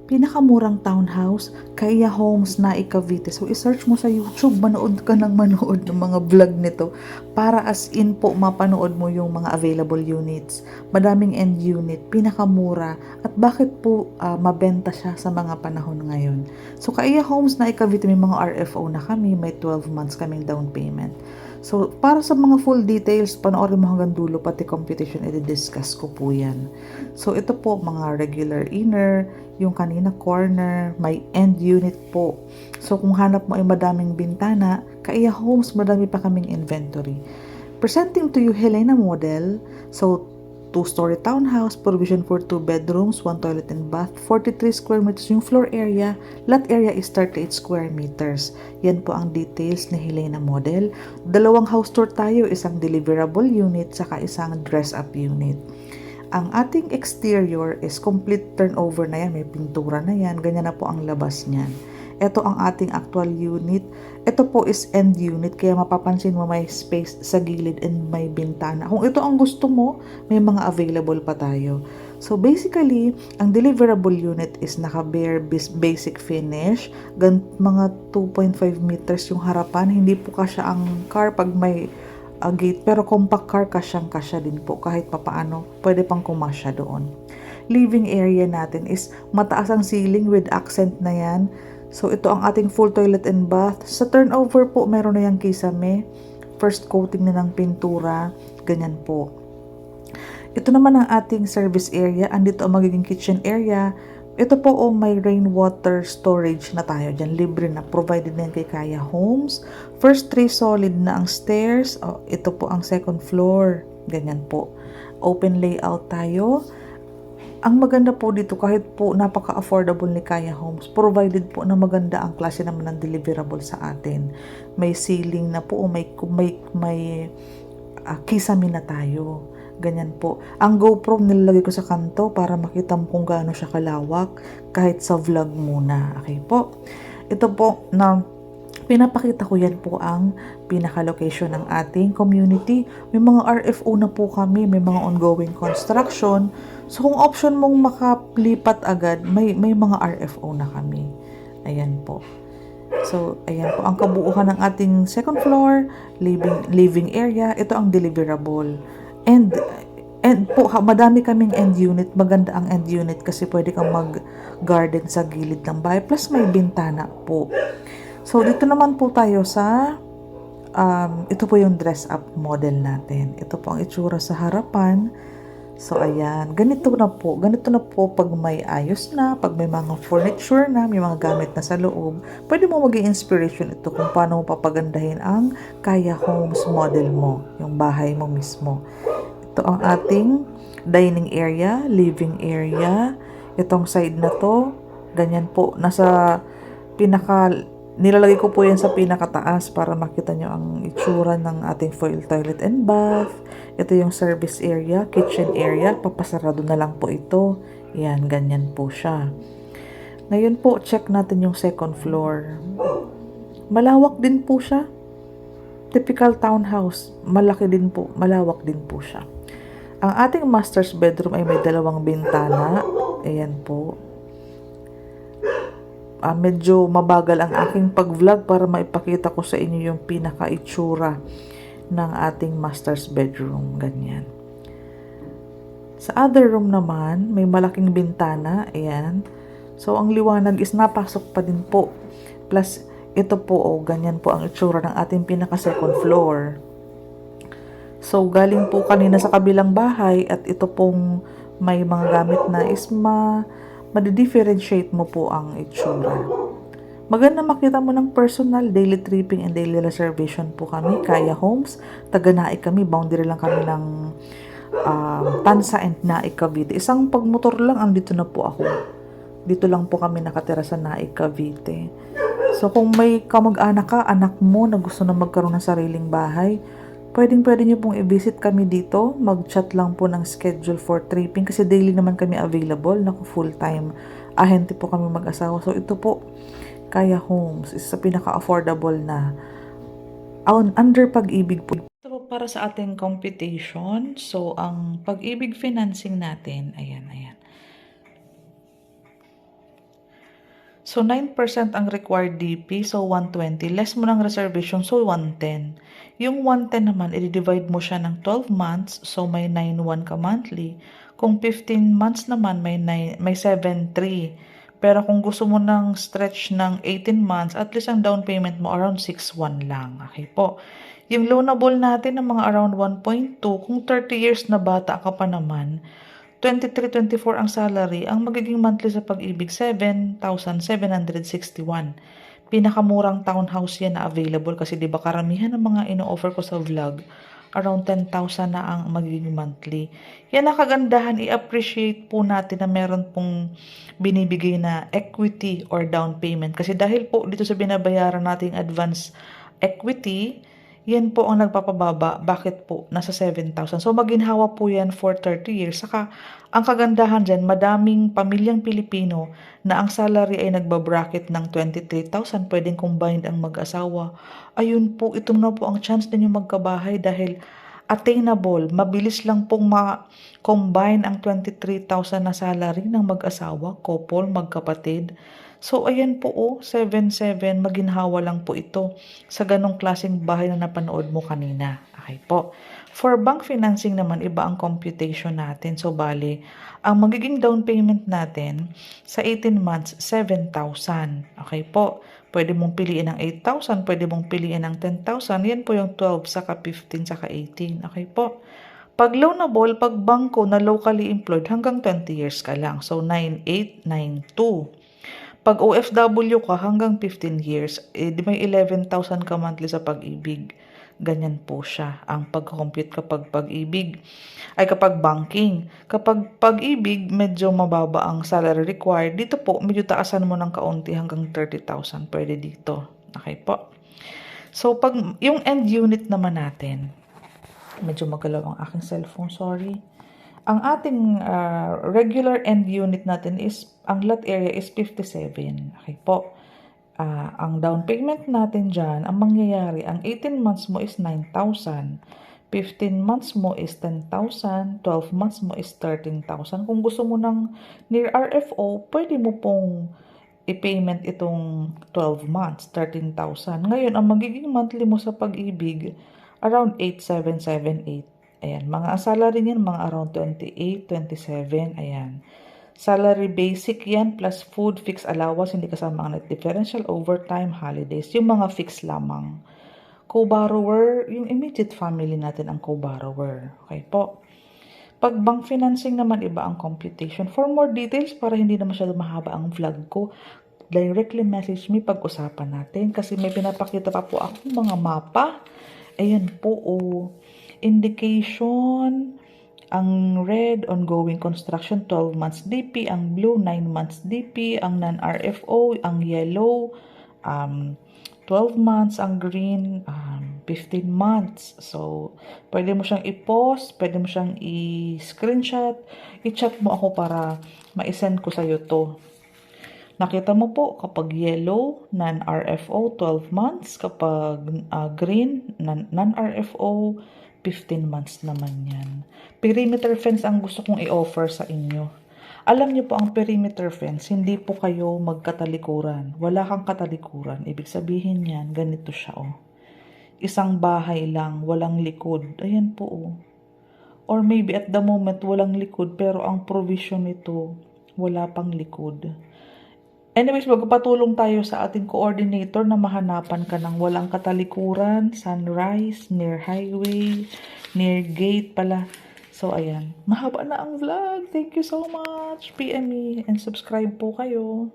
Pinakamurang townhouse, Kaya Homes na Cavite. So, isearch mo sa YouTube, manood ka ng manood ng mga vlog nito para as in po mapanood mo yung mga available units. Madaming end unit, pinakamura, at bakit po mabenta siya sa mga panahon ngayon. So, Kaya Homes na Cavite, may mga RFO na kami, may 12 months kaming down payment. So, para sa mga full details, panoorin mo hanggang dulo, pati computation, i-discuss ko po yan. So, ito po, mga regular inner, yung kanina corner, may end unit po. So, kung hanap mo ay madaming bintana, Kaya Homes, madami pa kaming inventory. Presenting to you, Helena model. So, 2-story townhouse, provision for 2 bedrooms, 1 toilet and bath, 43 square meters yung floor area, lot area is 38 square meters. Yan po ang details ni Helena model. Dalawang house tour tayo, isang deliverable unit, saka isang dress-up unit. Ang ating exterior is complete turnover na yan, may pintura na yan, ganyan na po ang labas niyan. Ito ang ating actual unit. Ito po is end unit, kaya mapapansin mo may space sa gilid and may bintana. Kung ito ang gusto mo, may mga available pa tayo. So basically, ang deliverable unit is naka-bare basic finish. Mga 2.5 meters yung harapan. Hindi po kasya ang car pag may gate, pero compact car kasyang-kasya din po kahit papaano. Pwede pang kumasya doon. Living area natin is mataas ang ceiling with accent na yan. So, ito ang ating full toilet and bath. Sa turnover po, meron na yung kisame. First coating na ng pintura. Ganyan po. Ito naman ang ating service area. Andito ang magiging kitchen area. Ito po may rainwater storage na tayo dyan. Libre na. Provided na yan kay Kaya Homes. First 3 solid na ang stairs. Ito po ang second floor. Ganyan po. Open layout tayo. Ang maganda po dito, kahit po napaka-affordable ni Kaya Homes, provided po na maganda ang klase naman ng deliverable sa atin. May ceiling na po, may kisame na tayo. Ganyan po. Ang GoPro nilalagay ko sa kanto para makita mo kung gaano siya kalawak kahit sa vlog muna. Okay po. Ito po na pinapakita ko, yan po ang pinaka-location ng ating community. May mga RFO na po kami, may mga ongoing construction. So, kung option mong makalipat agad, may mga RFO na kami. Ayan po. So, ayan po ang kabuuan ng ating second floor, living area. Ito ang deliverable. And po, madami kaming end unit. Maganda ang end unit kasi pwede kang mag-garden sa gilid ng bahay. Plus, may bintana po. So, dito naman po tayo sa, ito po yung dress-up model natin. Ito po ang itsura sa harapan. So, ayan. Ganito na po. Ganito na po pag may ayos na, pag may mga furniture na, may mga gamit na sa loob. Pwede mo maging inspiration ito kung paano mo papagandahin ang Kaya Homes model mo, yung bahay mo mismo. Ito ang ating dining area, living area. Itong side na to, ganyan po. Nilalagay ko po yan sa pinakataas para makita nyo ang itsura ng ating foil toilet and bath. Ito yung service area, kitchen area. Papasarado na lang po ito. Yan, ganyan po siya. Ngayon po, check natin yung second floor. Malawak din po siya. Typical townhouse. Malaki din po. Malawak din po siya. Ang ating master's bedroom ay may 2 bintana. Ayan po. Medyo mabagal ang aking pag-vlog para maipakita ko sa inyo yung pinaka-itsura ng ating master's bedroom. Ganyan. Sa other room naman, may malaking bintana. Ayan. So, ang liwanag is napasok pa din po. Plus, ito po, ganyan po ang itsura ng ating pinaka-second floor. So, galing po kanina sa kabilang bahay at ito pong may mga gamit na is madidifferentiate mo po ang itsura. Maganda makita mo ng personal, daily tripping and daily reservation po kami, Kaya Homes. Taga-Naik kami, boundary lang kami ng Tansa and Naik Cavite. Isang pagmotor lang, andito na po ako. Dito lang po kami nakatira sa Naik Cavite. So kung may kamag-anak ka, anak mo na gusto na magkaroon ng sariling bahay, pwede nyo pong i-visit kami dito. Mag-chat lang po ng schedule for tripping kasi daily naman kami available. Naku, full-time ahente po kami mag-asawa. So, ito po, Kaya Homes. Isa sa pinaka-affordable na under Pag-ibig po. Ito po para sa ating computation. So, ang Pag-ibig financing natin, ayan. So, 9% ang required DP, so 120. Less mo ng reservation, so 110. Yung 110 naman, i-divide mo siya ng 12 months, so may 9,1 ka monthly. Kung 15 months naman, may 7,3. Pero kung gusto mo ng stretch ng 18 months, at least ang down payment mo around 6,1 lang. Okay po. Yung loanable natin ng mga around 1.2, kung 30 years na bata ka pa naman, 23-24 ang salary, ang magiging monthly sa Pag-ibig, 7,761. Pinakamurang townhouse yan na available kasi 'di ba karamihan ng mga ino-offer ko sa vlog, around 10,000 na ang magiging monthly. Yan ang kagandahan, i-appreciate po natin na meron pong binibigay na equity or down payment. Kasi dahil po dito sa binabayaran nating advance equity, yan po ang nagpapababa. Bakit po? Nasa 7,000. So, maginhawa po yan for 30 years. Saka, ang kagandahan dyan, madaming pamilyang Pilipino na ang salary ay nagbabracket ng 23,000. Pwedeng combined ang mag-asawa. Ayun po, ito na po ang chance ninyo magkabahay dahil attainable. Mabilis lang pong ma-combine ang 23,000 na salary ng mag-asawa, couple, magkapatid. So, ayan po 7,700, maginhawa lang po ito sa ganong klaseng bahay na napanood mo kanina. Okay po. For bank financing naman, iba ang computation natin. So, bali, ang magiging down payment natin sa 18 months, 7,000. Okay po. Pwede mong piliin ng 8,000, pwede mong piliin ng 10,000. Yan po yung 12, saka 15, saka 18. Okay po. Pag loanable, pag bangko na locally employed, hanggang 20 years ka lang. So, 9,892. Pag OFW ka hanggang 15 years, di may 11,000 ka monthly sa Pag-ibig. Ganyan po siya ang pag-compute kapag Pag-ibig. Ay kapag banking. Kapag Pag-ibig, medyo mababa ang salary required. Dito po, medyo taasan mo ng kaunti hanggang 30,000. Pwede dito. Okay po. So, pag yung end unit naman natin, medyo magalaw ang aking cellphone, sorry. Ang ating regular end unit natin is, ang lot area is 57. Okay po. Ang down payment natin dyan, ang mangyayari, ang 18 months mo is 9,000. 15 months mo is 10,000. 12 months mo is 13,000. Kung gusto mo ng near RFO, pwede mo pong i-payment itong 12 months, 13,000. Ngayon, ang magiging monthly mo sa Pag-ibig, around 8,778. Ayan, mga salary niyan, mga around 28, 27, ayan. Salary basic yan, plus food, fixed allowance, hindi kasama ang net differential, overtime, holidays, yung mga fixed lamang. Co-borrower, yung immediate family natin ang co-borrower. Okay po. Pag bank financing naman, iba ang computation. For more details, para hindi na masyado mahaba ang vlog ko, directly message me, pag-usapan natin. Kasi may pinapakita pa po akong mga mapa. Ayan po, indication, ang red, ongoing construction, 12 months DP, ang blue, 9 months DP, ang non-RFO, ang yellow, 12 months, ang green, 15 months. So, pwede mo siyang i-post, pwede mo siyang i-screenshot, i-chat mo ako para ma-send ko sa'yo to. Nakita mo po, kapag yellow, non-RFO, 12 months. Kapag green, non-RFO, 15 months naman yan. Perimeter fence ang gusto kong i-offer sa inyo. Alam niyo po, ang perimeter fence, hindi po kayo magkatalikuran. Wala kang katalikuran. Ibig sabihin yan, ganito siya Isang bahay lang, walang likod. Ayan po Or maybe at the moment, walang likod, pero ang provision nito, wala pang likod. Anyways, magpapatulong tayo sa ating coordinator na mahanapan ka ng walang katalikuran, sunrise, near highway, near gate pala. So, ayan. Mahaba na ang vlog. Thank you so much. PM me and subscribe po kayo.